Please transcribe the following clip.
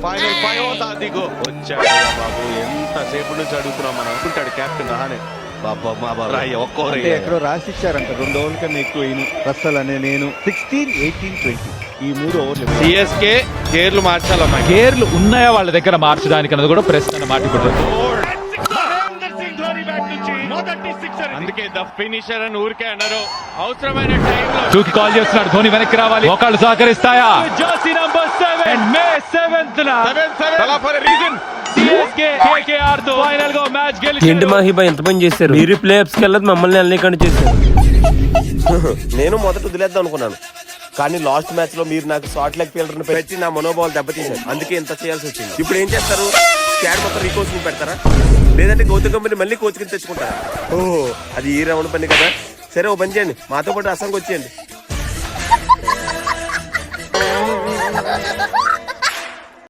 Final 5 దిగో వచ్చాడు బాబు. ఎంతసేపు నుంచి అడుగుతున్నాం మనం అనుకుంటాడు కెప్టెన్ రానే అంటే ఎక్కడో రాసిచ్చారంట 2 ఓవర్ల కన్నా ఎక్కువ రస్సల్ అనే నేను 16, 18, 20 ఈ 3 ఓవర్లు సిఎస్కే గేర్లు మార్చాలమ్మా. గేర్లు ఉన్నాయా వాళ్ళ దగ్గర మార్చడానికి అన్నది కూడా ప్రశ్న మాట. అందుకే ద ఫినిషర్ అని ఊరికే అన్నారు. అవసరమైన టైంలో టూకి కాల్ చేస్తున్నాడు. ధోని వెనక్కి రావాలి. ఒకళ్ళు సహకరిస్తాయా? జర్సీ నంబర్ 7 మే 7th సిఎస్కే కేకేఆర్ తో ఫైనల్ గా మ్యాచ్ గెలిచారు. ఏంటి మాహిబా ఎంత పని చేశారు? మీరు ప్లే ఆఫ్స్ కి వెళ్ళదు, మమ్మల్ని వెళ్ళనికండి చేశారు. నేను మొదట వదిలేద్దాం అనుకున్నాను, కానీ లాస్ట్ మ్యాచ్ లో మీరు నాకు షార్ట్ లెగ్ ఫీల్డర్ పెట్టి నా మనోభావాలు దెబ్బతీశారు. అందుకే ఇంత చేయాల్సి వచ్చింది. ఇప్పుడు ఏం చేస్తారు? స్క్వాడ్ మొత్తం రీకోచింగ్ పెడతారా, లేదంటే గౌతమ్ కంపెనీ మళ్ళీ కోచింగ్ తెచ్చుకుంటారా? ఓహో, అది ఈ రౌండ్ పని కదా. సరే, ఓ పని చేయండి, మాతో పాటు అసంకి వచ్చేయండి.